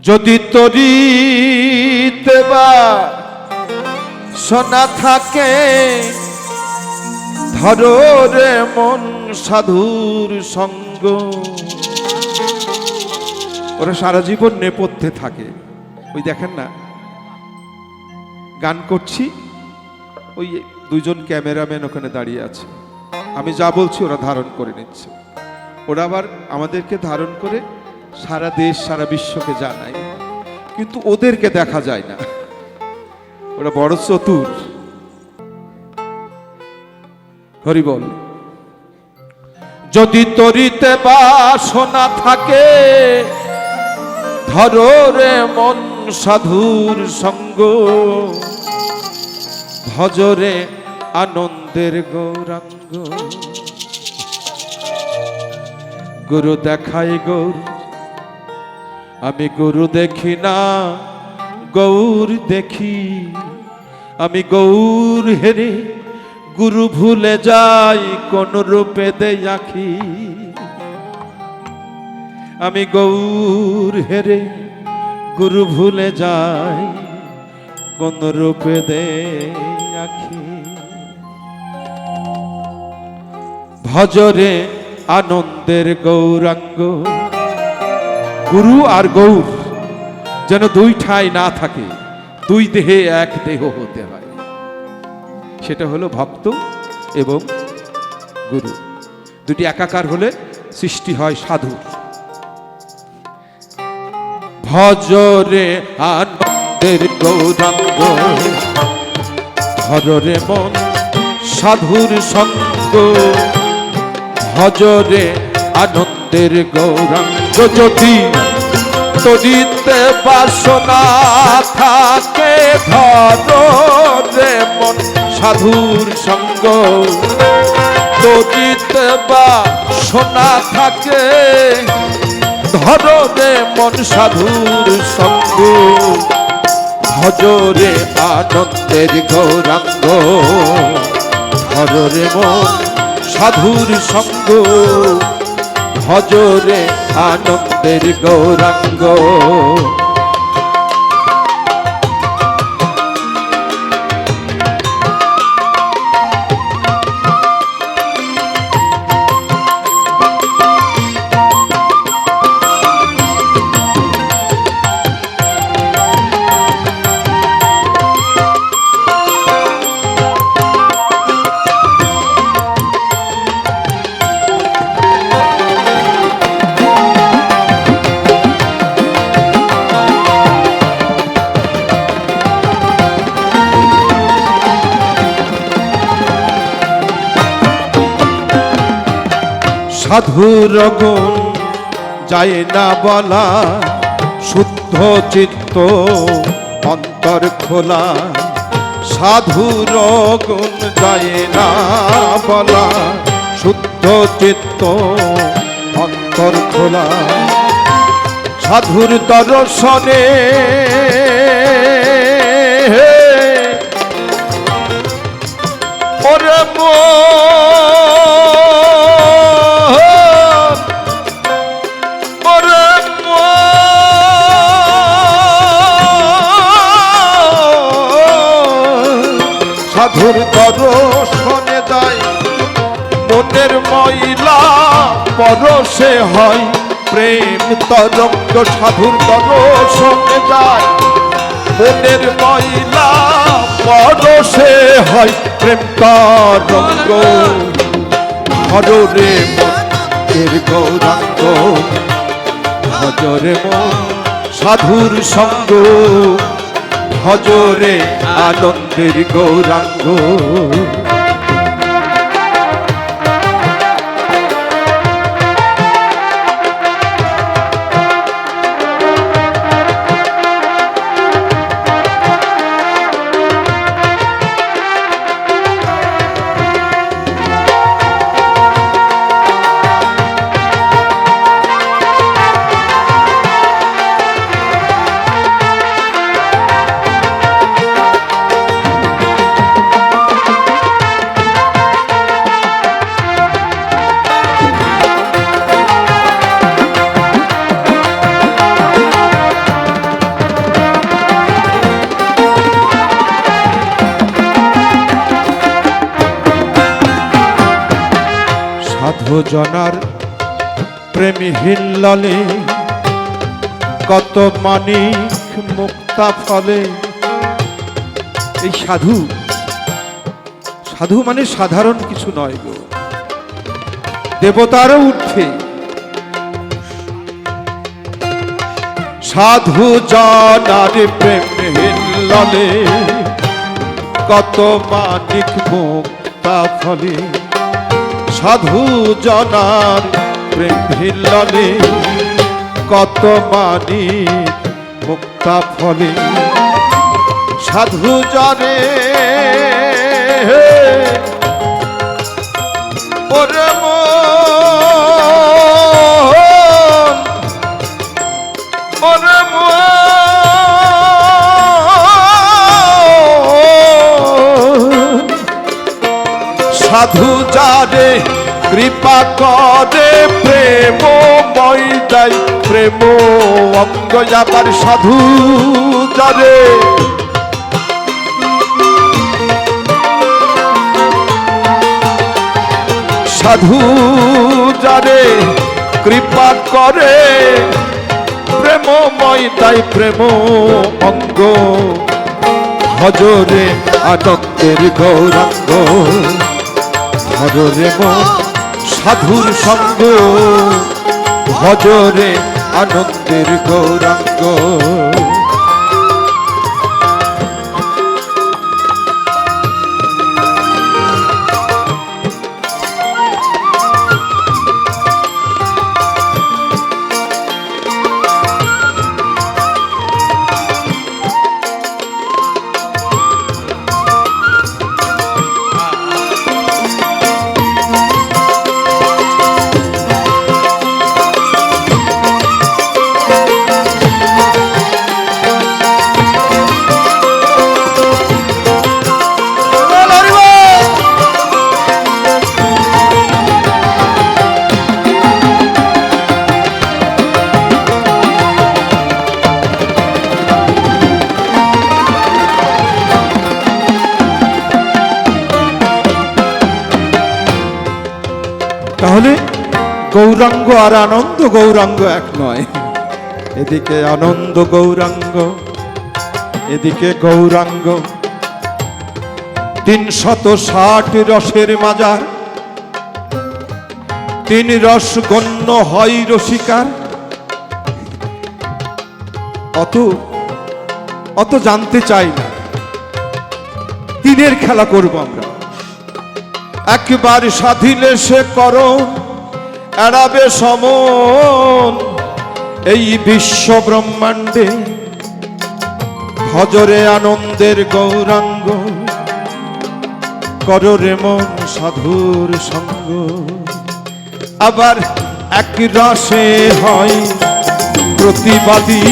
যদি তরিতে বা সোনা থাকে, ধরো রে মন সাধুর সঙ্গ। ওরা সারা জীবন নেপথ্যে থাকে। ওই দেখেন না, গান করছি, ওই দুজন ক্যামেরাম্যান ওখানে দাঁড়িয়ে আছে, আমি যা বলছি ওরা ধারণ করে নিচ্ছে। ওরা আবার আমাদেরকে ধারণ করে সারা দেশ সারা বিশ্বকে জানায়, কিন্তু ওদেরকে দেখা যায় না। ওরা বড় চতুর। হরি বল। যদি তরিতে বাসনা থাকে, ধরো রে মন সাধুর সঙ্গ। ভজরে আনন্দের গৌরাঙ্গ। গুরু দেখাই গৌর, আমি গুরু দেখি না, গৌর দেখি। আমি গৌর হেরে গুরু ভুলে যাই, কোন রূপে দেই আঁখি। আমি গৌর হেরে গুরু ভুলে যাই, কোন রূপে দেই আঁখি। ভজরে আনন্দের গৌরাঙ্গ। গুরু আর গৌর যেন দুই ঠাঁই না থাকে, দুই দেহে এক দেহ হতে হয়। সেটা হলো ভক্ত এবং গুরু, দুটি একাকার হলে সৃষ্টি হয় সাধু। ভজরে আনন্দের গৌরাঙ্গ, ধররে মন সাধুর সঙ্গ। ভজরে আনন্দের গৌরাঙ্গ। যদি তরিতে বাসনা থাকে, ধরো রে মন সাধুর সঙ্গ। তরিতে বাসনা থাকে, ধরো রে মন সাধুর সঙ্গ। ভজরে আনন্দের গৌরাঙ্গ, ধরো রে মন সাধুর সঙ্গ। ভজরে আনন্দের গৌরাঙ্গ। সাধুর গুণ যায় না বলা, শুদ্ধ চিত্ত অন্তর খোলা। সাধুর গুণ যায় না বলা, শুদ্ধ চিত্ত অন্তর খোলা। সাধুর দর্শনে ওরে সাধুর দর্শনে যায় মনের ময়লা, পরশে হয় প্রেম তরঙ্গ। সাধুর দর্শনে যায় মনের ময়লা, পরশে হয় প্রেম তরঙ্গ। ধরো রে মনের গৌরাঙ্গ, ভজরে মন সাধুর সঙ্গ। ভজরে আনন্দের গৌরাঙ্গ। সাধু জনার প্রেমী হিল্লালে কত মানিক মুক্তা ফলে। এই সাধু, সাধু মানে সাধারণ কিছু নয় গো, দেবতারও ঊর্ধ্বে। সাধু জনার প্রেমী হিল্লালে কত মানিক মুক্তা ফলে। সাধু জনার প্রেম হিল্লালে কত মানিক মুক্তা ফলে। সাধু জনে ওরে মন, ওরে মন, সাধু যারে কৃপা করে প্রেম ময়দাই প্রেম অঙ্গ যাবার। সাধু যারে সাধু যারে কৃপা করে প্রেম ময়দাই প্রেম অঙ্গ। ভজরে আনন্দের গৌরাঙ্গ, ভজরে মন সাধুর সঙ্গ। ভজরে আনন্দের গৌরাঙ্গ। তাহলে গৌরাঙ্গ আর আনন্দ গৌরাঙ্গ এক নয়। এদিকে আনন্দ গৌরাঙ্গ, এদিকে গৌরাঙ্গ। 360 রসের মাজার, 3 রস গণ্য হয় রসিকার। অত জানতে চাই না, 3-এর খেলা করব আমরা। একবার সাধিলে সে করো এড়াবে সমন এই বিশ্ব ব্রহ্মাণ্ডে। ভজরে আনন্দের গৌরাঙ্গ, কররে মন সাধুর সঙ্গ। আবার এক রসে হয় প্রতিবাদী,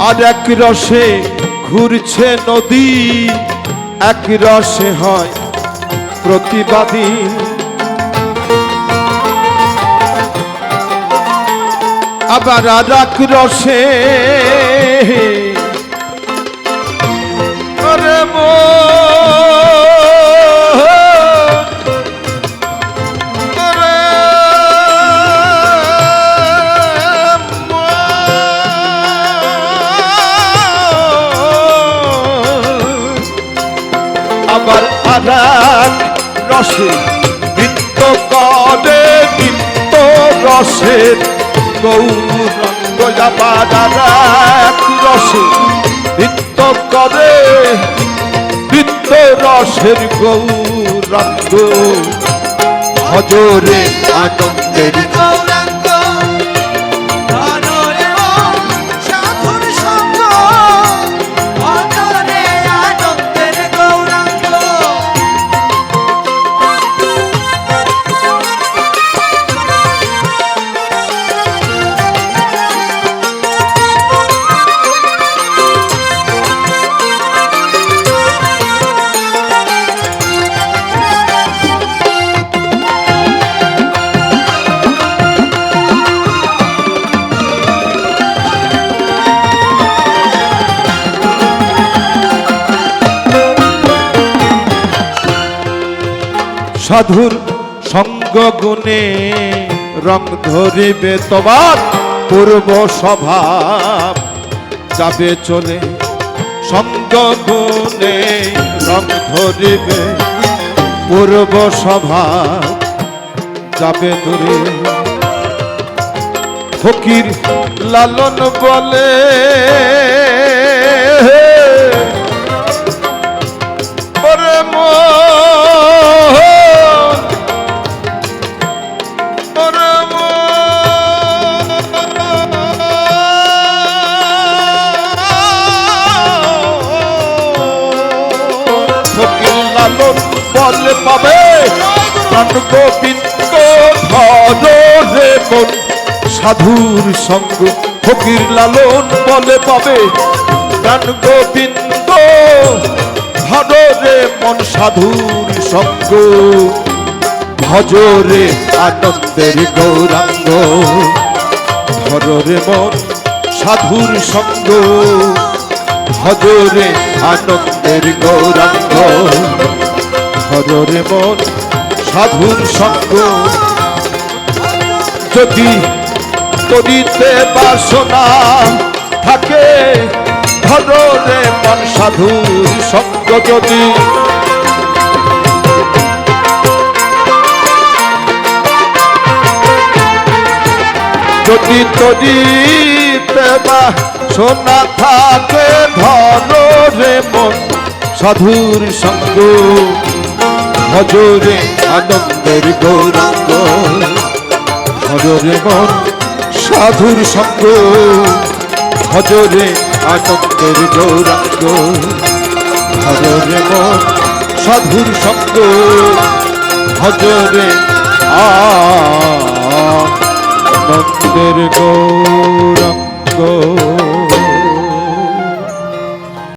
আর এক রসে ঘুরছে নদী। এক রসে হয় প্রতিবাদী, আবার আর এক রসে ওরে আবার আরাক রসে নৃত্য করে নিত্য রসের গৌরাঙ্গ। আবার আরাক রসে নৃত্য করে নিত্য রসের গৌরাঙ্গ। ভজরে আনন্দের গৌরাঙ্গ, ধরে মন সাধুর সঙ্গ। ভজরে আনন্দের গৌরাঙ্গ। সাধুর সঙ্গ গুণে রং ধরিবে তোমার পূর্ব স্বভাব যাবে চলে সঙ্গ গুণে রং ধরিবে পূর্ব স্বভাব যাবে দূরে ফকির লালন বলে ওরে মন, ওরে মন। ফকির লালন বলে পাবে প্রাণ গোবিন্দ ধরে মন সাধুর সঙ্গ ফকির লালন বলে পাবে প্রাণ গোবিন্দ ধরে মন সাধুর সঙ্গ ভজরে আনন্দের গৌরাঙ্গ ধরে মন সাধুর সঙ্গ ভজরে আনন্দের গৌরাঙ্গ ধরে মন সাধুর সঙ্গ যদি তরিতে বাসনা থাকে ধরে মন সাধুর সঙ্গ যদি যদি তরিতে বাসনা থাকে ধরে মন সাধুর সঙ্গ ভজরে আনন্দের গৌরাঙ্গ ধরে মন সাধুর সঙ্গ ভজরে আনন্দের গৌরাঙ্গ ধরে মন সাধুর সঙ্গ ভজরে আনন্দের গৌরাঙ্গ